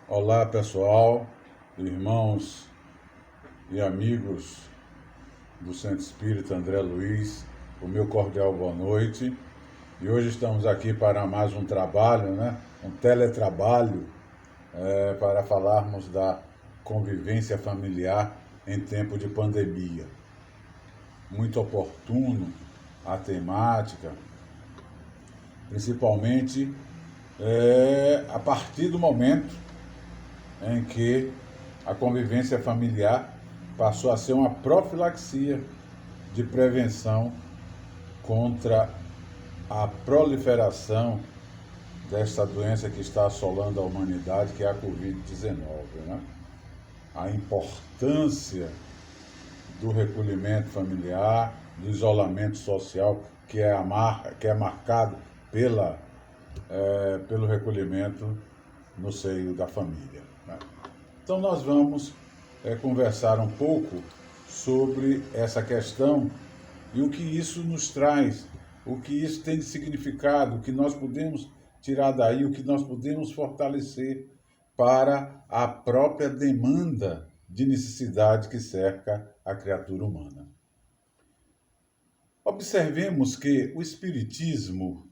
Olá pessoal, irmãos e amigos do Centro Espírita André Luiz, o meu cordial boa noite. E hoje estamos aqui para mais um trabalho, um teletrabalho, para falarmos da convivência familiar em tempo de pandemia. Muito oportuno a temática, principalmente a partir do momento em que a convivência familiar passou a ser uma profilaxia de prevenção contra a proliferação desta doença que está assolando a humanidade, que é a Covid-19. A importância do recolhimento familiar, do isolamento social, que é marcado pelo recolhimento no seio da família. Então nós vamos conversar um pouco sobre essa questão e o que isso nos traz, o que isso tem de significado, o que nós podemos tirar daí, o que nós podemos fortalecer para a própria demanda de necessidade que cerca a criatura humana. Observemos que o Espiritismo,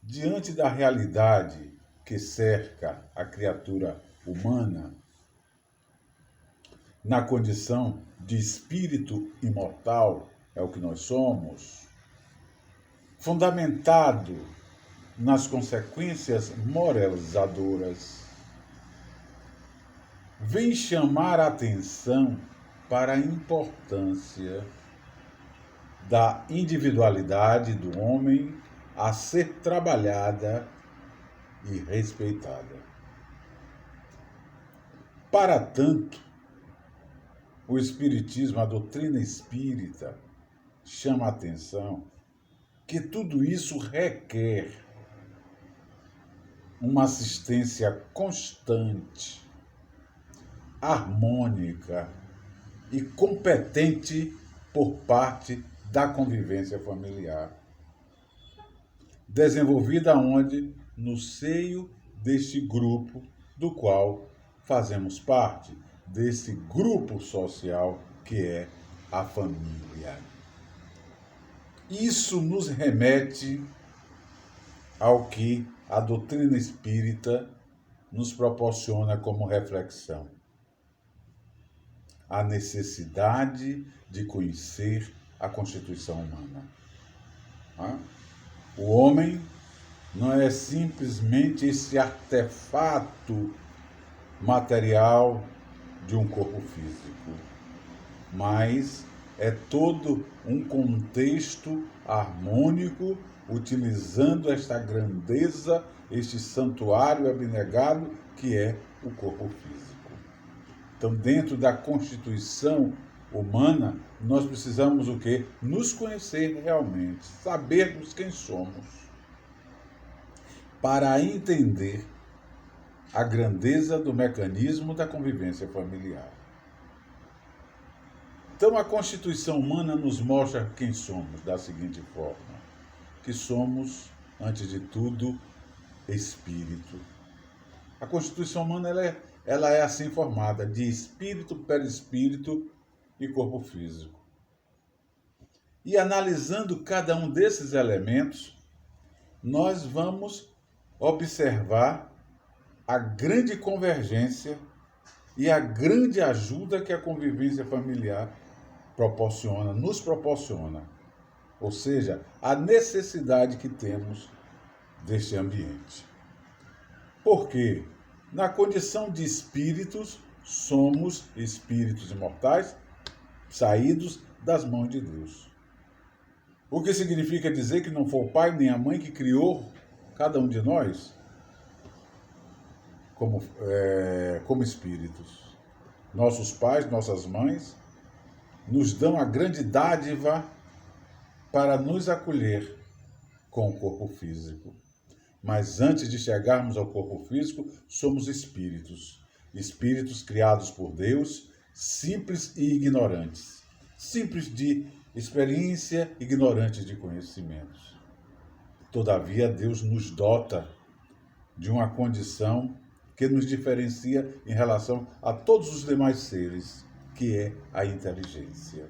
diante da realidade que cerca a criatura humana, na condição de espírito imortal, é o que nós somos, fundamentado nas consequências moralizadoras, vem chamar a atenção para a importância da individualidade do homem a ser trabalhada e respeitada. Para tanto, o Espiritismo, a doutrina espírita, chama a atenção que tudo isso requer uma assistência constante, harmônica e competente por parte da convivência familiar, desenvolvida onde? No seio deste grupo do qual fazemos parte, desse grupo social que é a família. Isso nos remete ao que a doutrina espírita nos proporciona como reflexão: a necessidade de conhecer a constituição humana. O homem não é simplesmente esse artefato material de um corpo físico, mas é todo um contexto harmônico, utilizando esta grandeza, este santuário abnegado que é o corpo físico. Então, dentro da constituição humana, nós precisamos o quê? Nos conhecer realmente, sabermos quem somos, para entender a grandeza do mecanismo da convivência familiar. Então, a constituição humana nos mostra quem somos da seguinte forma: que somos, antes de tudo, espírito. A constituição humana ela é assim formada de espírito, perispírito e corpo físico. E analisando cada um desses elementos, nós vamos observar a grande convergência e a grande ajuda que a convivência familiar nos proporciona. Ou seja, a necessidade que temos deste ambiente. Porque, na condição de espíritos, somos espíritos imortais saídos das mãos de Deus. O que significa dizer que não foi o pai nem a mãe que criou cada um de nós como espíritos. Nossos pais, nossas mães, nos dão a grande dádiva para nos acolher com o corpo físico. Mas antes de chegarmos ao corpo físico, somos espíritos. Espíritos criados por Deus, simples e ignorantes. Simples de experiência, ignorantes de conhecimentos. Todavia, Deus nos dota de uma condição que nos diferencia em relação a todos os demais seres, que é a inteligência.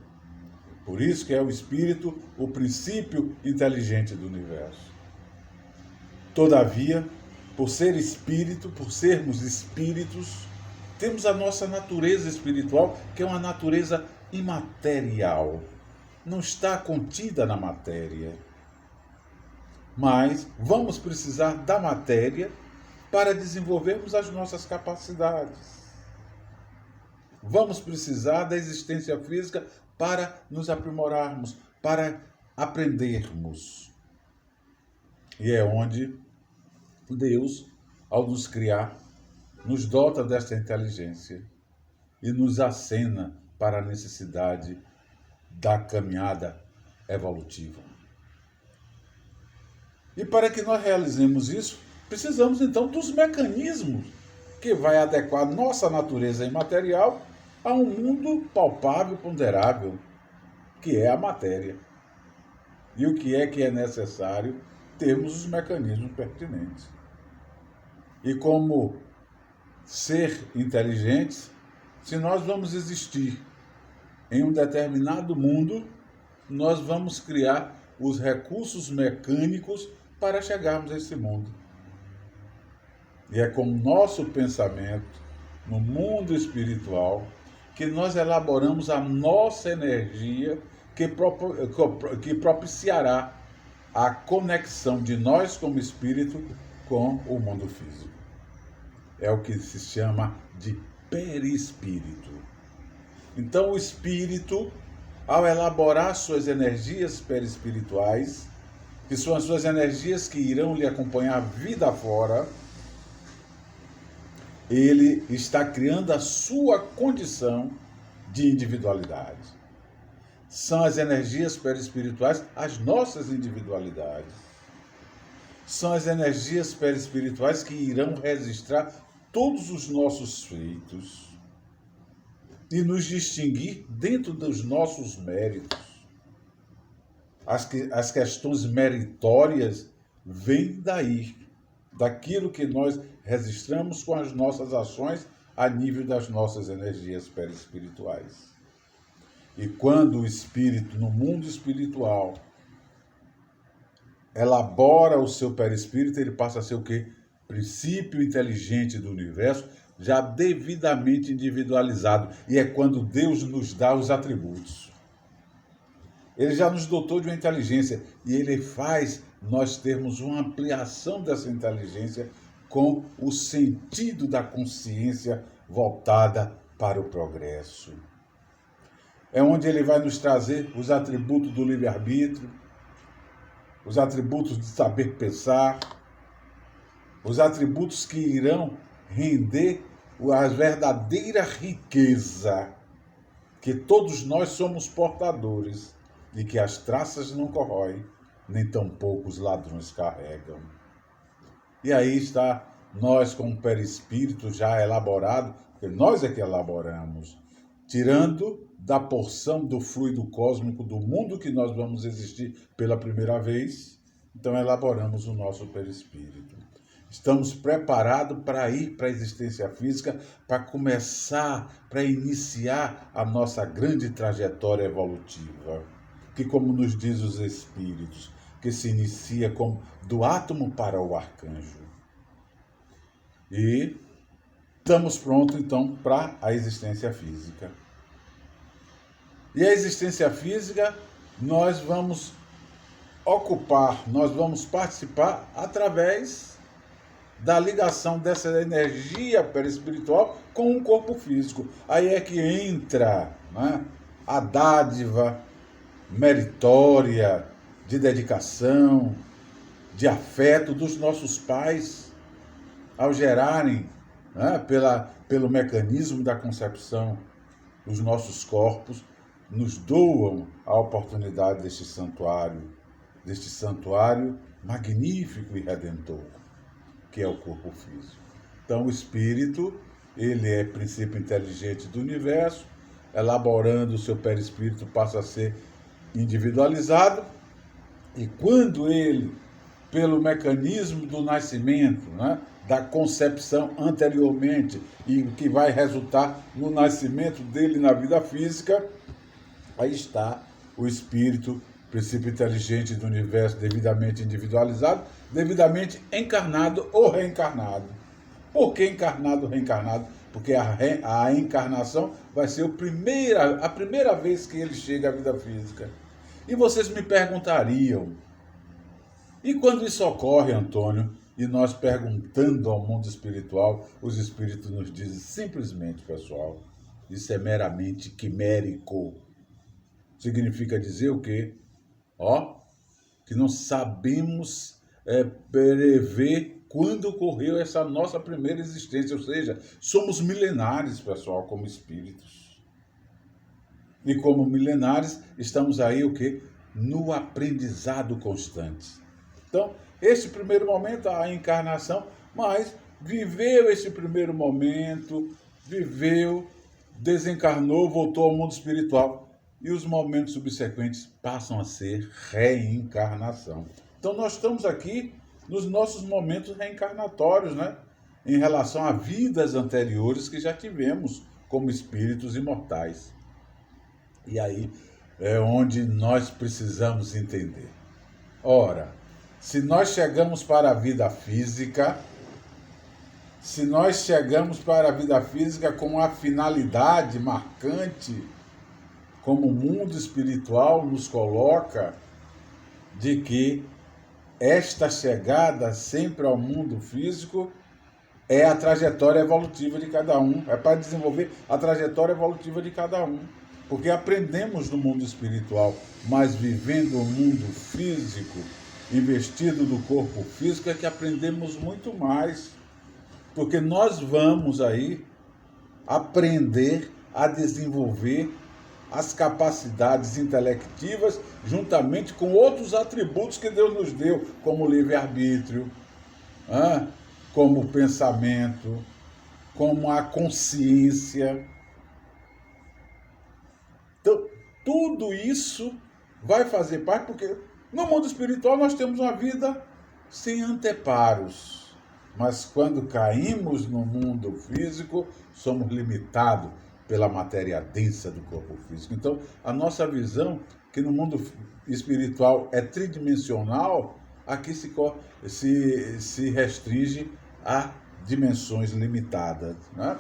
Por isso que é o espírito o princípio inteligente do universo. Todavia, por ser espírito, por sermos espíritos, temos a nossa natureza espiritual, que é uma natureza imaterial. Não está contida na matéria. Mas vamos precisar da matéria para desenvolvermos as nossas capacidades. Vamos precisar da existência física para nos aprimorarmos, para aprendermos. E é onde Deus, ao nos criar, nos dota desta inteligência e nos acena para a necessidade da caminhada evolutiva. E para que nós realizemos isso, precisamos então dos mecanismos que vai adequar nossa natureza imaterial a um mundo palpável, ponderável, que é a matéria. E o que é necessário termos os mecanismos pertinentes. E como ser inteligentes, se nós vamos existir em um determinado mundo, nós vamos criar os recursos mecânicos para chegarmos a esse mundo. E é com o nosso pensamento no mundo espiritual que nós elaboramos a nossa energia que propiciará a conexão de nós como espírito com o mundo físico. É o que se chama de perispírito. Então o espírito, ao elaborar suas energias perispirituais, que são as suas energias que irão lhe acompanhar a vida fora, ele está criando a sua condição de individualidade. São as energias perispirituais as nossas individualidades. São as energias perispirituais que irão registrar todos os nossos feitos e nos distinguir dentro dos nossos méritos. As questões meritórias vêm daí, daquilo que nós registramos com as nossas ações a nível das nossas energias perispirituais. E quando o espírito, no mundo espiritual, elabora o seu perispírito, ele passa a ser o quê? Princípio inteligente do universo, já devidamente individualizado. E é quando Deus nos dá os atributos. Ele já nos dotou de uma inteligência e ele faz nós termos uma ampliação dessa inteligência com o sentido da consciência voltada para o progresso. É onde ele vai nos trazer os atributos do livre-arbítrio, os atributos de saber pensar, os atributos que irão render a verdadeira riqueza que todos nós somos portadores e que as traças não corroem, nem tampouco os ladrões carregam. E aí está nós com o perispírito já elaborado, porque nós é que elaboramos, tirando da porção do fluido cósmico do mundo que nós vamos existir pela primeira vez, então elaboramos o nosso perispírito. Estamos preparados para ir para a existência física, para começar, para iniciar a nossa grande trajetória evolutiva, que, como nos diz os Espíritos, que se inicia como do átomo para o arcanjo. E estamos prontos, então, para a existência física. E a existência física, nós vamos ocupar, nós vamos participar através da ligação dessa energia perispiritual com o corpo físico. Aí é que entra, né, a dádiva meritória, de dedicação, de afeto dos nossos pais, ao gerarem, né, pelo mecanismo da concepção, os nossos corpos, nos doam a oportunidade deste santuário magnífico e redentor, que é o corpo físico. Então, o espírito, ele é princípio inteligente do universo, elaborando o seu perispírito, passa a ser individualizado, e quando ele pelo mecanismo do nascimento, né? Da concepção anteriormente, e que vai resultar no nascimento dele na vida física, aí está o espírito, princípio inteligente do universo, devidamente individualizado, devidamente encarnado ou reencarnado. Por que encarnado ou reencarnado? Porque a encarnação vai ser a primeira vez que ele chega à vida física. E vocês me perguntariam, e quando isso ocorre, Antônio, e nós perguntando ao mundo espiritual, os espíritos nos dizem simplesmente, pessoal, isso é meramente quimérico. Significa dizer o quê? Que não sabemos prever quando ocorreu essa nossa primeira existência, ou seja, somos milenares, pessoal, como espíritos. E como milenares, estamos aí o quê? No aprendizado constante. Então, esse primeiro momento, a encarnação, mas viveu esse primeiro momento, desencarnou, voltou ao mundo espiritual. E os momentos subsequentes passam a ser reencarnação. Então, nós estamos aqui nos nossos momentos reencarnatórios, né? Em relação a vidas anteriores que já tivemos como espíritos imortais. E aí é onde nós precisamos entender. Ora, se nós chegamos para a vida física, com a finalidade marcante, como o mundo espiritual nos coloca, de que esta chegada sempre ao mundo físico é a trajetória evolutiva de cada um, é para desenvolver a trajetória evolutiva de cada um. Porque aprendemos no mundo espiritual, mas vivendo o mundo físico, investido do corpo físico, é que aprendemos muito mais. Porque nós vamos aí aprender a desenvolver as capacidades intelectivas juntamente com outros atributos que Deus nos deu, como o livre-arbítrio, como o pensamento, como a consciência. Então, tudo isso vai fazer parte, porque no mundo espiritual nós temos uma vida sem anteparos. Mas quando caímos no mundo físico, somos limitados pela matéria densa do corpo físico. Então, a nossa visão, que no mundo espiritual é tridimensional, aqui se restringe a dimensões limitadas, né?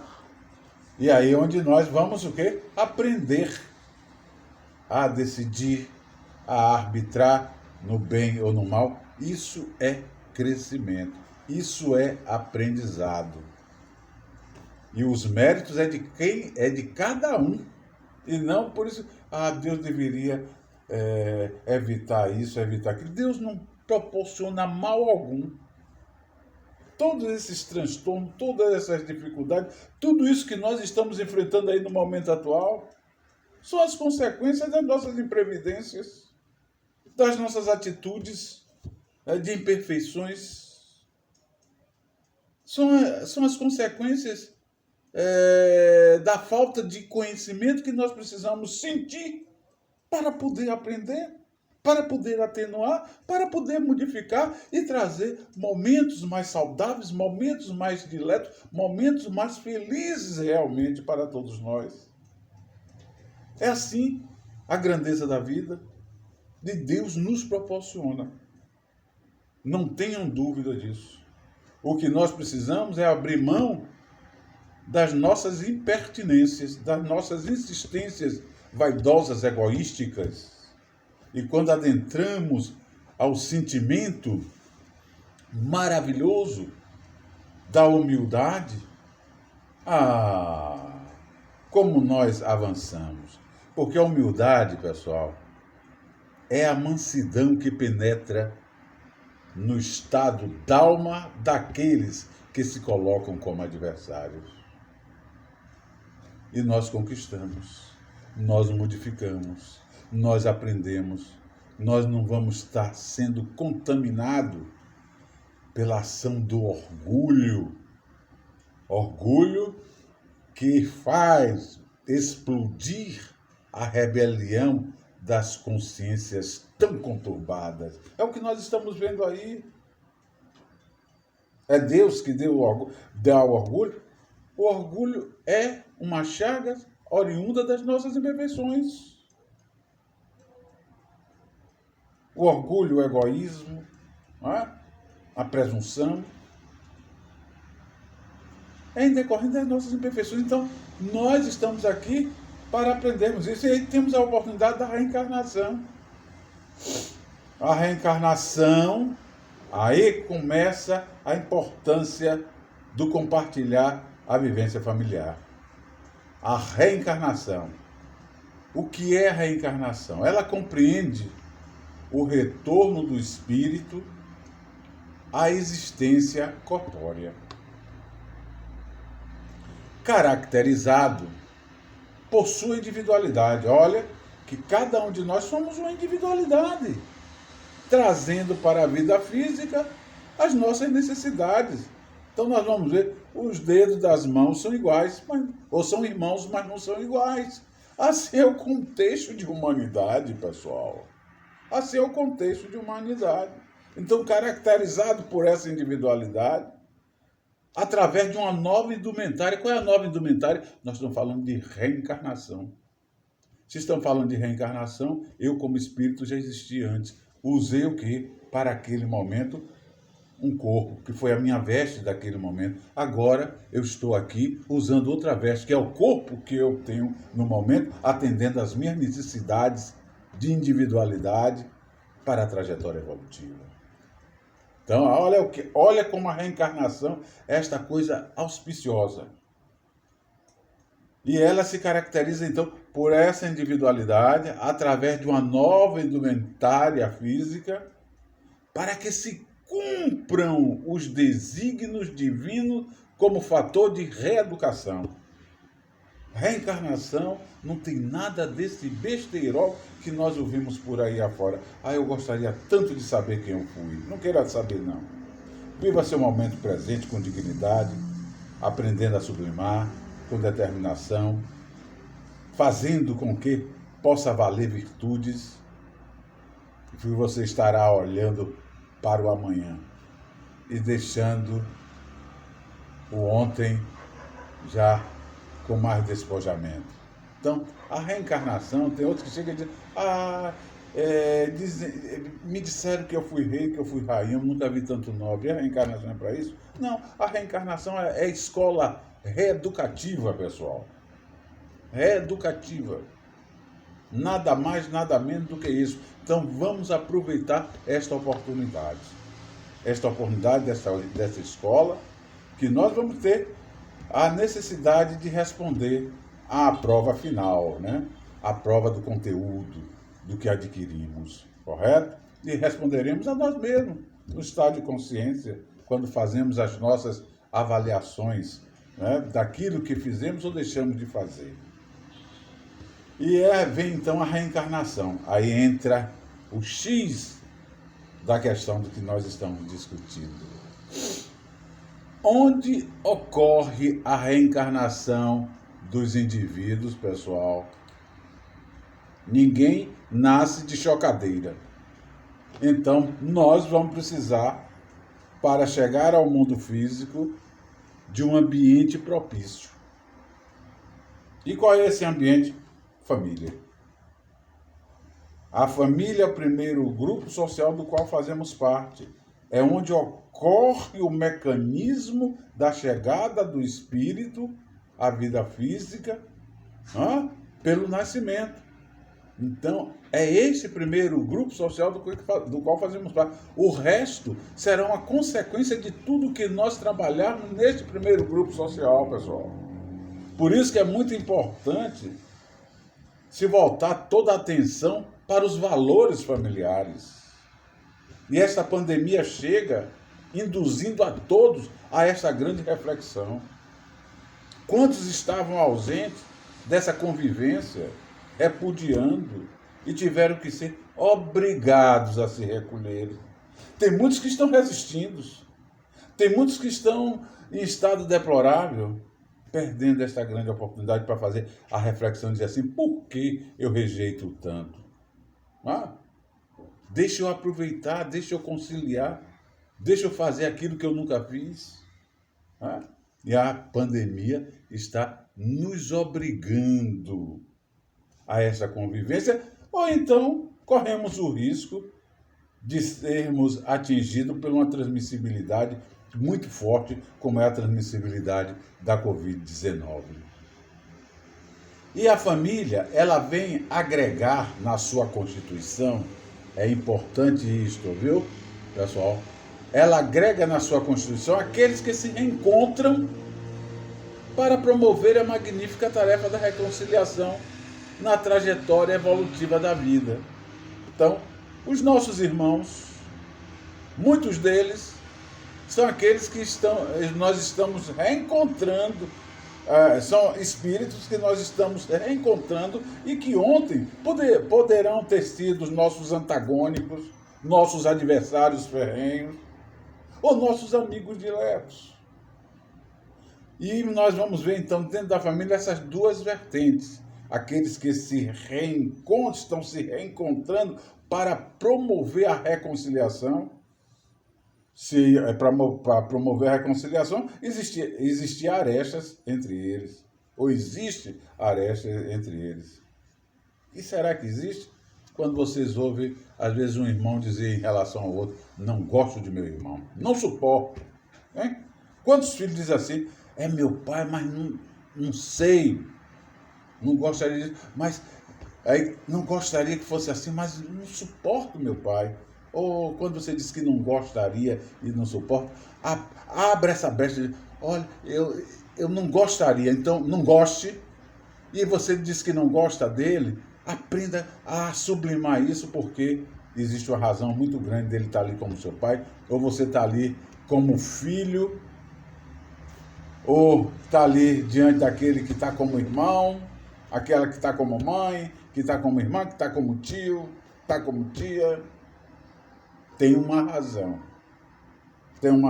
E aí onde nós vamos o quê? Aprender a decidir, a arbitrar no bem ou no mal. Isso é crescimento, isso é aprendizado. E os méritos é de quem? É de cada um. E não por isso, Deus deveria evitar isso, evitar aquilo. Deus não proporciona mal algum. Todos esses transtornos, todas essas dificuldades, tudo isso que nós estamos enfrentando aí no momento atual, são as consequências das nossas imprevidências, das nossas atitudes de imperfeições. São as consequências da falta de conhecimento que nós precisamos sentir para poder aprender, para poder atenuar, para poder modificar e trazer momentos mais saudáveis, momentos mais diletos, momentos mais felizes realmente para todos nós. É assim a grandeza da vida de Deus nos proporciona. Não tenham dúvida disso. O que nós precisamos é abrir mão das nossas impertinências, das nossas insistências vaidosas, egoísticas. E quando adentramos ao sentimento maravilhoso da humildade, como nós avançamos. Porque a humildade, pessoal, é a mansidão que penetra no estado d'alma daqueles que se colocam como adversários. E nós conquistamos, nós modificamos, nós aprendemos, nós não vamos estar sendo contaminados pela ação do orgulho. Orgulho que faz explodir a rebelião das consciências tão conturbadas. É o que nós estamos vendo aí. É Deus que dá o orgulho. O orgulho é uma chaga oriunda das nossas imperfeições. O orgulho, o egoísmo, não é? A presunção, é em decorrência das nossas imperfeições. Então, nós estamos aqui para aprendermos isso. E aí temos a oportunidade da reencarnação. A reencarnação, aí começa a importância do compartilhar a vivência familiar. A reencarnação. O que é a reencarnação? Ela compreende o retorno do espírito à existência corpórea, caracterizado por sua individualidade. Olha que cada um de nós somos uma individualidade, trazendo para a vida física as nossas necessidades. Então nós vamos ver, os dedos das mãos são iguais, ou são irmãos, mas não são iguais. Assim é o contexto de humanidade, pessoal. Assim é o contexto de humanidade. Então, caracterizado por essa individualidade, através de uma nova indumentária. Qual é a nova indumentária? Nós estamos falando de reencarnação. Se estamos falando de reencarnação, eu como espírito já existi antes. Usei o quê? Para aquele momento, um corpo, que foi a minha veste daquele momento. Agora eu estou aqui usando outra veste, que é o corpo que eu tenho no momento, atendendo às minhas necessidades de individualidade para a trajetória evolutiva. Então, olha como a reencarnação é esta coisa auspiciosa. E ela se caracteriza, então, por essa individualidade, através de uma nova indumentária física, para que se cumpram os desígnios divinos como fator de reeducação. Reencarnação não tem nada desse besteirol que nós ouvimos por aí afora. Eu gostaria tanto de saber quem eu fui. Não queira saber, não. Viva seu momento presente com dignidade, aprendendo a sublimar, com determinação, fazendo com que possa valer virtudes, e você estará olhando para o amanhã e deixando o ontem já com mais despojamento. Então, a reencarnação, tem outros que chegam e dizem, me disseram que eu fui rei, que eu fui rainha, eu nunca vi tanto nobre. A reencarnação é para isso? Não, a reencarnação é escola reeducativa, pessoal. Reeducativa. Nada mais, nada menos do que isso. Então, vamos aproveitar esta oportunidade. Esta oportunidade dessa escola, que nós vamos ter a necessidade de responder à prova final, né? A prova do conteúdo, do que adquirimos, correto? E responderemos a nós mesmos, no estado de consciência, quando fazemos as nossas avaliações, né, daquilo que fizemos ou deixamos de fazer. E vem então a reencarnação. Aí entra o X da questão do que nós estamos discutindo. Onde ocorre a reencarnação dos indivíduos, pessoal? Ninguém nasce de chocadeira. Então, nós vamos precisar, para chegar ao mundo físico, de um ambiente propício. E qual é esse ambiente? Família. A família é o primeiro grupo social do qual fazemos parte. É onde ocorre o mecanismo da chegada do espírito à vida física, pelo nascimento. Então, é esse primeiro grupo social do qual fazemos parte. O resto será uma consequência de tudo que nós trabalharmos neste primeiro grupo social, pessoal. Por isso que é muito importante se voltar toda a atenção para os valores familiares. E esta pandemia chega induzindo a todos a essa grande reflexão. Quantos estavam ausentes dessa convivência, repudiando, e tiveram que ser obrigados a se recolherem? Tem muitos que estão resistindo, tem muitos que estão em estado deplorável, perdendo esta grande oportunidade para fazer a reflexão e dizer assim, por que eu rejeito tanto? Deixa eu aproveitar, deixa eu conciliar. Deixa eu fazer aquilo que eu nunca fiz. Né? E a pandemia está nos obrigando a essa convivência, ou então corremos o risco de sermos atingidos por uma transmissibilidade muito forte, como é a transmissibilidade da Covid-19. E a família, ela vem agregar na sua constituição, é importante isto, viu, pessoal? Ela agrega na sua constituição aqueles que se encontram para promover a magnífica tarefa da reconciliação na trajetória evolutiva da vida. Então, os nossos irmãos, muitos deles, são aqueles que nós estamos reencontrando, são espíritos que nós estamos reencontrando e que ontem poderão ter sido os nossos antagônicos, nossos adversários ferrenhos, ou nossos amigos diretos. E nós vamos ver, então, dentro da família, essas duas vertentes. Aqueles que estão se reencontrando para promover a reconciliação. Se para promover a reconciliação, existia arestas entre eles. Ou existe arestas entre eles. E será que existe? Quando vocês ouvem, às vezes, um irmão dizer em relação ao outro, não gosto de meu irmão, não suporto. Hein? Quantos filhos dizem assim, é meu pai, mas não sei, não gostaria disso, mas aí não gostaria que fosse assim, mas não suporto meu pai. Ou quando você diz que não gostaria e não suporta, abre essa brecha, olha, eu não gostaria, então não goste, e você diz que não gosta dele, aprenda a sublimar isso, porque existe uma razão muito grande dele estar ali como seu pai, ou você está ali como filho, ou está ali diante daquele que está como irmão, aquela que está como mãe, que está como irmã, que está como tio, está como tia. Tem uma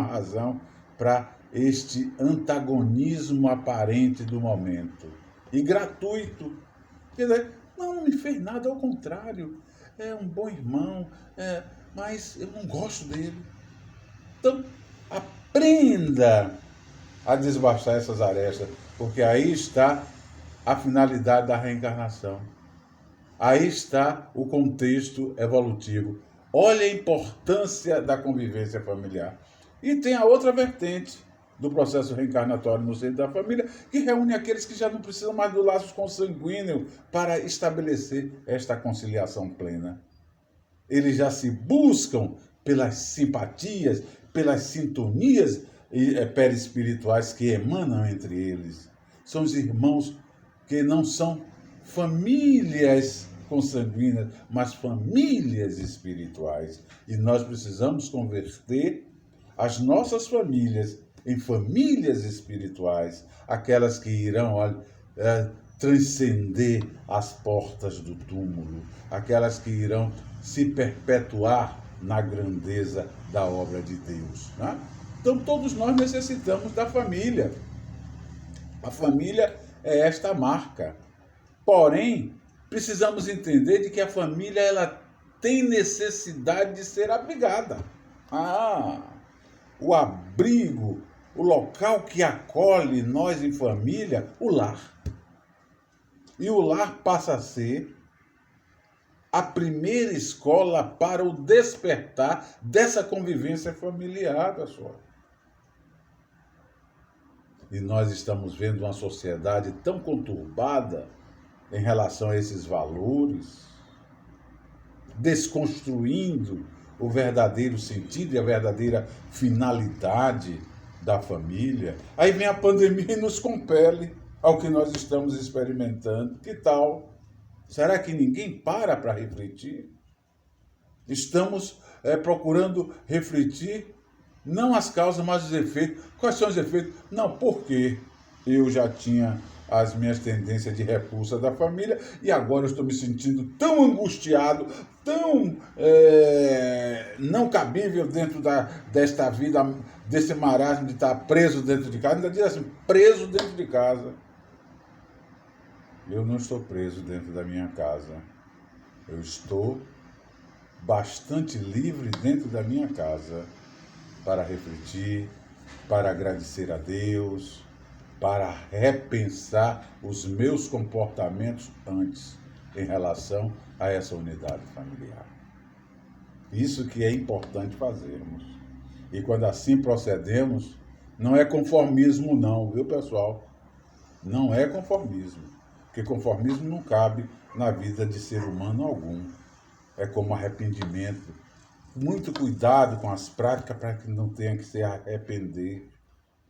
razão para este antagonismo aparente do momento. E gratuito. Quer dizer, não me fez nada, ao contrário. É um bom irmão, mas eu não gosto dele. Então, aprenda a desbastar essas arestas, porque aí está a finalidade da reencarnação. Aí está o contexto evolutivo. Olha a importância da convivência familiar. E tem a outra vertente do processo reencarnatório no seio da família, que reúne aqueles que já não precisam mais do laço consanguíneo para estabelecer esta conciliação plena. Eles já se buscam pelas simpatias, pelas sintonias perispirituais que emanam entre eles. São os irmãos que não são famílias consanguíneas, mas famílias espirituais. E nós precisamos converter as nossas famílias em famílias espirituais, aquelas que irão transcender as portas do túmulo, aquelas que irão se perpetuar na grandeza da obra de Deus. Né? Então, todos nós necessitamos da família. A família é esta marca. Porém, precisamos entender de que a família ela tem necessidade de ser abrigada. O abrigo, o local que acolhe nós em família, o lar. E o lar passa a ser a primeira escola para o despertar dessa convivência familiar, pessoal. E nós estamos vendo uma sociedade tão conturbada em relação a esses valores, desconstruindo o verdadeiro sentido e a verdadeira finalidade da família. Aí vem a pandemia e nos compele ao que nós estamos experimentando. Que tal? Será que ninguém para refletir? Estamos procurando refletir não as causas, mas os efeitos. Quais são os efeitos? Não, porque eu já tinha as minhas tendências de repulsa da família e agora eu estou me sentindo tão angustiado, tão não cabível dentro desta vida, desse marasmo de estar preso dentro de casa. Ainda diz assim, preso dentro de casa. Eu não estou preso dentro da minha casa. Eu estou bastante livre dentro da minha casa. para refletir, para agradecer a Deus, para repensar os meus comportamentos antes em relação a essa unidade familiar. Isso que é importante fazermos. E quando assim procedemos, não é conformismo não, viu, pessoal? Não é conformismo, porque conformismo não cabe na vida de ser humano algum. É como arrependimento. Muito cuidado com as práticas para que não tenha que se arrepender,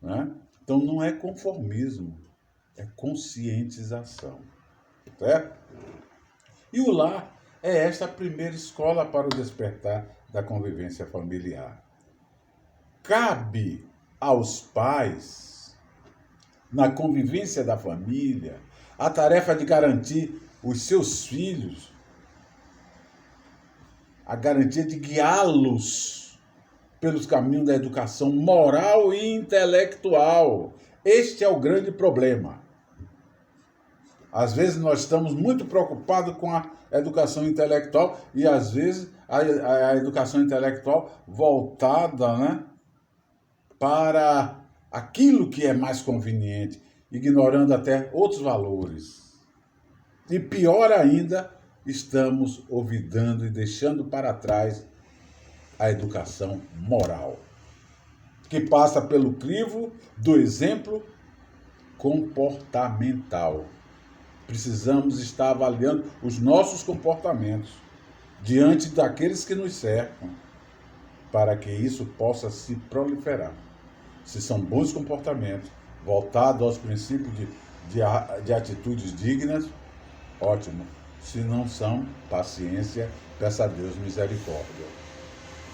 né? Então não é conformismo, é conscientização, certo? E o lar é esta primeira escola para o despertar da convivência familiar. Cabe aos pais, na convivência da família, a tarefa de garantir os seus filhos, a garantia de guiá-los pelos caminhos da educação moral e intelectual. Este é o grande problema. Às vezes nós estamos muito preocupados com a educação intelectual e às vezes a educação intelectual voltada, né, para aquilo que é mais conveniente, ignorando até outros valores. E pior ainda, estamos olvidando e deixando para trás a educação moral, que passa pelo crivo do exemplo comportamental. Precisamos estar avaliando os nossos comportamentos diante daqueles que nos cercam, para que isso possa se proliferar. Se são bons comportamentos, voltados aos princípios de atitudes dignas, ótimo. Se não são, paciência, peça a Deus misericórdia.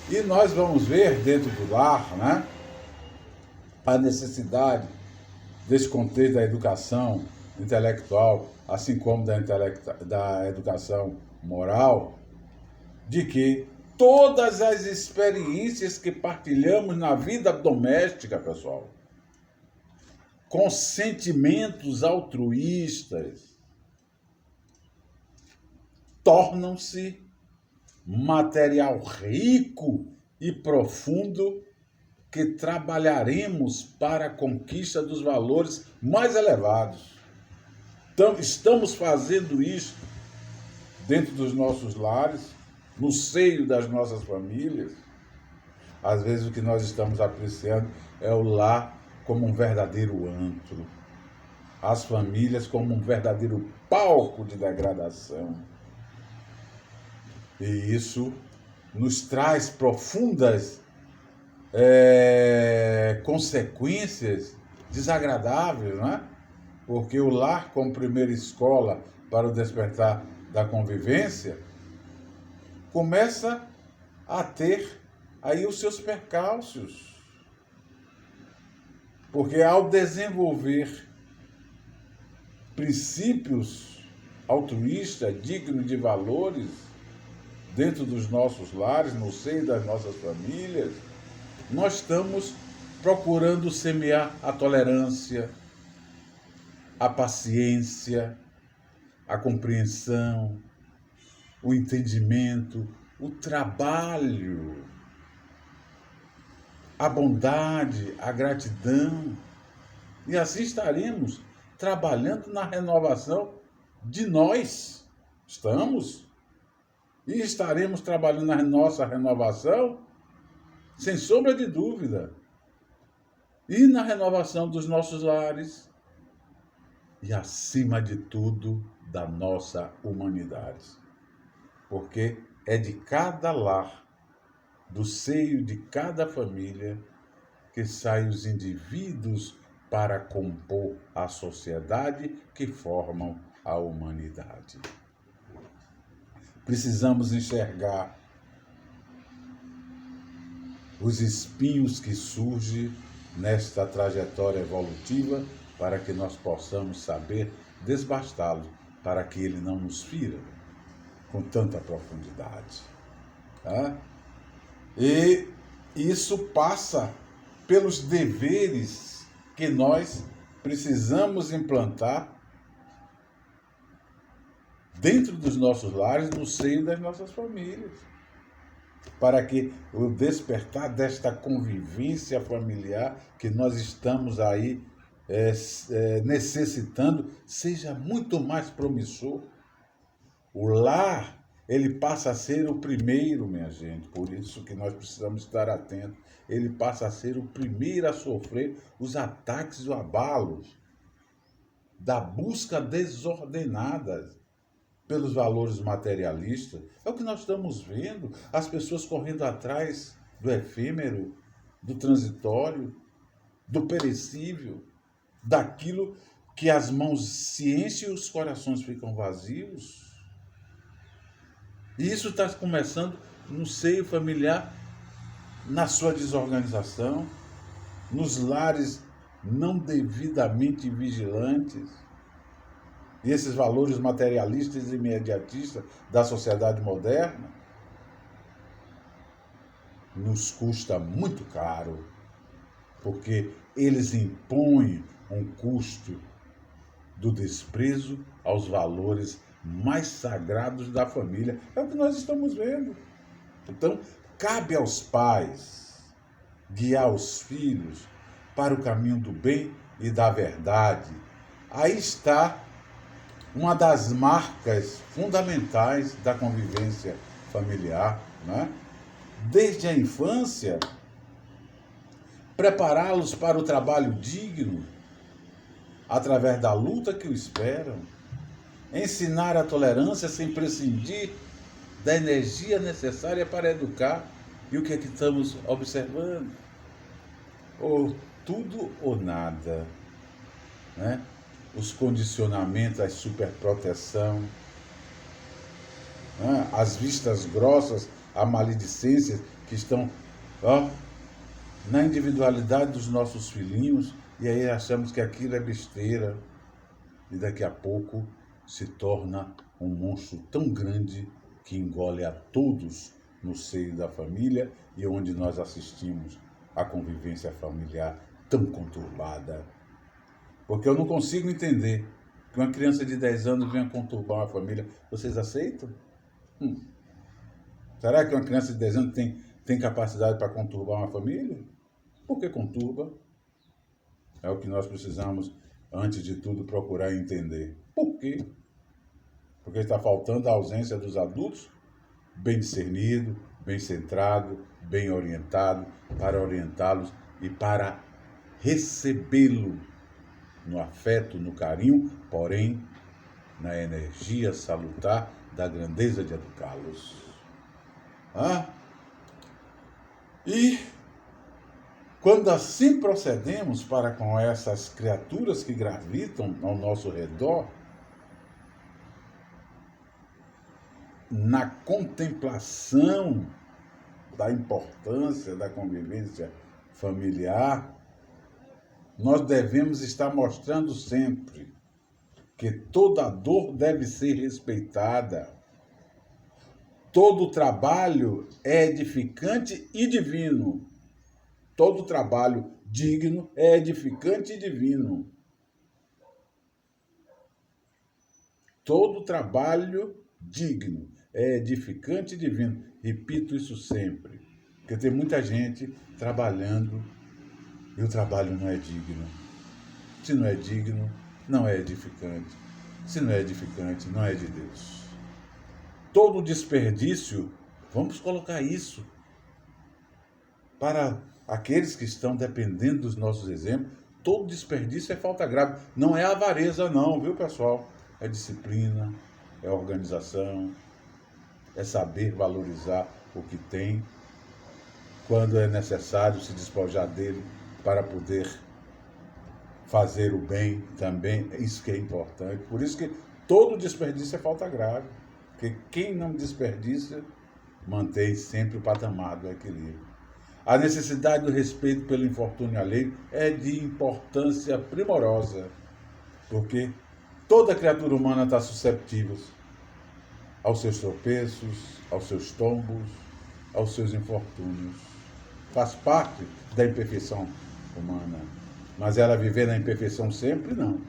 E nós vamos ver dentro do lar, né, a necessidade desse contexto da educação intelectual, assim como da educação moral, de que todas as experiências que partilhamos na vida doméstica, pessoal, com sentimentos altruístas, tornam-se material rico e profundo que trabalharemos para a conquista dos valores mais elevados. Então, estamos fazendo isso dentro dos nossos lares, no seio das nossas famílias. Às vezes o que nós estamos apreciando é o lar como um verdadeiro antro, as famílias como um verdadeiro palco de degradação. E isso nos traz profundas consequências desagradáveis, não é? Porque o lar, como primeira escola para o despertar da convivência, começa a ter aí os seus percalços. Porque ao desenvolver princípios altruístas, dignos de valores, dentro dos nossos lares, no seio das nossas famílias, nós estamos procurando semear a tolerância, a paciência, a compreensão, o entendimento, o trabalho, a bondade, a gratidão. E assim estaremos trabalhando na renovação de nós. Estamos. E estaremos trabalhando na nossa renovação, sem sombra de dúvida. E na renovação dos nossos lares. E, acima de tudo, da nossa humanidade. Porque é de cada lar, do seio de cada família, que saem os indivíduos para compor a sociedade que formam a humanidade. Precisamos enxergar os espinhos que surgem nesta trajetória evolutiva para que nós possamos saber desbastá-lo, para que ele não nos fira com tanta profundidade. Tá? E isso passa pelos deveres que nós precisamos implantar dentro dos nossos lares, no seio das nossas famílias. para que o despertar desta convivência familiar que nós estamos aí necessitando seja muito mais promissor. O lar, ele passa a ser o primeiro, minha gente, por isso que nós precisamos estar atentos. Ele passa a ser o primeiro a sofrer os ataques e os abalos da busca desordenada pelos valores materialistas. É o que nós estamos vendo, as pessoas correndo atrás do efêmero, do transitório, do perecível, daquilo que as mãos se enchem e os corações ficam vazios. E isso está começando no seio familiar, na sua desorganização, nos lares não devidamente vigilantes. E esses valores materialistas e imediatistas da sociedade moderna nos custa muito caro, porque eles impõem um custo do desprezo aos valores mais sagrados da família. É o que nós estamos vendo. Então, cabe aos pais guiar os filhos para o caminho do bem e da verdade. Aí está uma das marcas fundamentais da convivência familiar, né? Desde a infância, prepará-los para o trabalho digno, através da luta que o esperam, ensinar a tolerância sem prescindir da energia necessária para educar. E o que é que estamos observando? Ou tudo ou nada, né? Os condicionamentos, a superproteção, né? As vistas grossas, a maledicência que estão na individualidade dos nossos filhinhos, e aí achamos que aquilo é besteira, e daqui a pouco se torna um monstro tão grande que engole a todos no seio da família e onde nós assistimos a convivência familiar tão conturbada. Porque eu não consigo entender que uma criança de 10 anos venha conturbar uma família. Vocês aceitam? Será que uma criança de 10 anos tem capacidade para conturbar uma família? Por que conturba? É o que nós precisamos, antes de tudo, procurar entender. Por quê? Porque está faltando a ausência dos adultos bem discernido, bem centrado, bem orientado, para orientá-los e para recebê-lo no afeto, no carinho, porém na energia salutar da grandeza de educá-los. E quando assim procedemos para com essas criaturas que gravitam ao nosso redor, na contemplação da importância da convivência familiar, nós devemos estar mostrando sempre que toda dor deve ser respeitada. Todo trabalho é edificante e divino. Todo trabalho digno é edificante e divino. Todo trabalho digno é edificante e divino. Repito isso sempre, porque tem muita gente trabalhando e o trabalho não é digno. Se não é digno, não é edificante. Se não é edificante, não é de Deus. Todo desperdício, vamos colocar isso para aqueles que estão dependendo dos nossos exemplos, todo desperdício é falta grave. Não é avareza não, viu, pessoal? É disciplina, é organização, é saber valorizar o que tem, quando é necessário se despojar dele para poder fazer o bem também. Isso que é importante. Por isso que todo desperdício é falta grave. Porque quem não desperdiça, mantém sempre o patamar do equilíbrio. A necessidade do respeito pelo infortúnio alheio é de importância primorosa, porque toda criatura humana está susceptível aos seus tropeços, aos seus tombos, aos seus infortúnios. Faz parte da imperfeição humana. Mas ela viver na imperfeição sempre, não.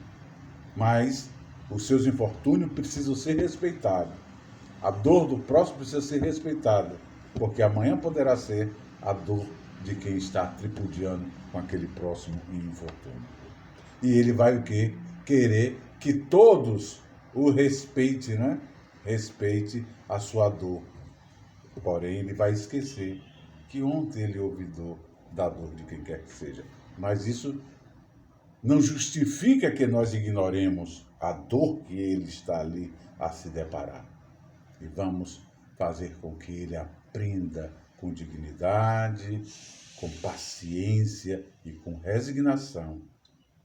Mas os seus infortúnios precisam ser respeitados. A dor do próximo precisa ser respeitada. porque amanhã poderá ser a dor de quem está tripudiando com aquele próximo infortúnio. E ele vai o quê? Querer que todos o respeitem, né? Respeite a sua dor. Porém, ele vai esquecer que ontem ele ouvidou da dor de quem quer que seja. Mas isso não justifica que nós ignoremos a dor que ele está ali a se deparar. E vamos fazer com que ele aprenda com dignidade, com paciência e com resignação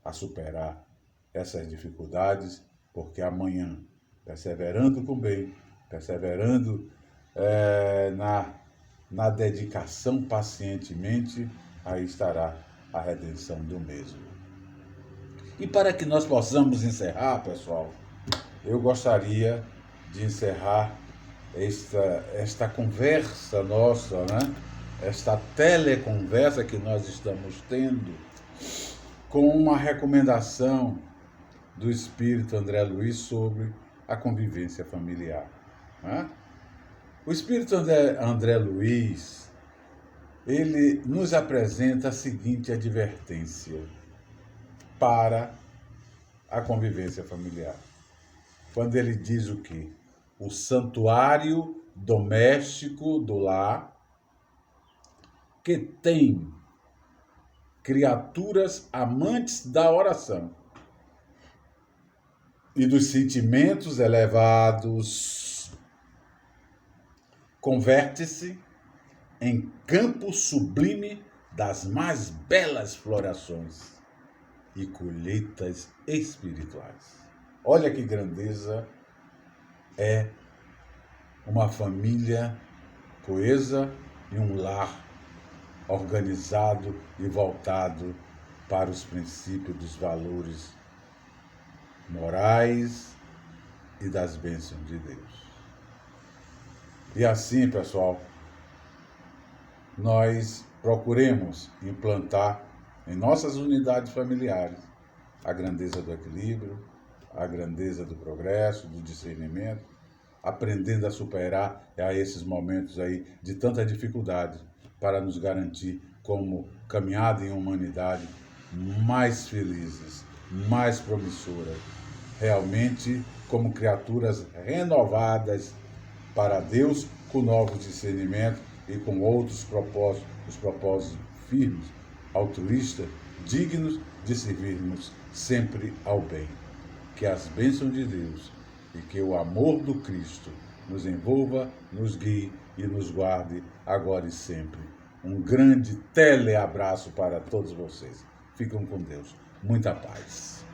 a superar essas dificuldades, porque amanhã, perseverando com bem, perseverando na dedicação pacientemente, aí estará a redenção do mesmo. E para que nós possamos encerrar, pessoal, eu gostaria de encerrar esta conversa nossa, né? Esta teleconversa que nós estamos tendo, com uma recomendação do Espírito André Luiz sobre a convivência familiar. Né? O Espírito André Luiz, ele nos apresenta a seguinte advertência para a convivência familiar. Quando ele diz o quê? O santuário doméstico do lar, que tem criaturas amantes da oração e dos sentimentos elevados, converte-se em campo sublime das mais belas florações e colheitas espirituais. Olha que grandeza é uma família coesa e um lar organizado e voltado para os princípios dos valores morais e das bênçãos de Deus. E assim, pessoal, nós procuremos implantar em nossas unidades familiares a grandeza do equilíbrio, a grandeza do progresso, do discernimento, aprendendo a superar a esses momentos aí de tanta dificuldade para nos garantir como caminhada em humanidade mais felizes, mais promissoras, realmente como criaturas renovadas para Deus com novos discernimentos e com outros propósitos, os propósitos firmes, altruístas, dignos de servirmos sempre ao bem. Que as bênçãos de Deus e que o amor do Cristo nos envolva, nos guie e nos guarde agora e sempre. Um grande teleabraço para todos vocês. Fiquem com Deus. Muita paz.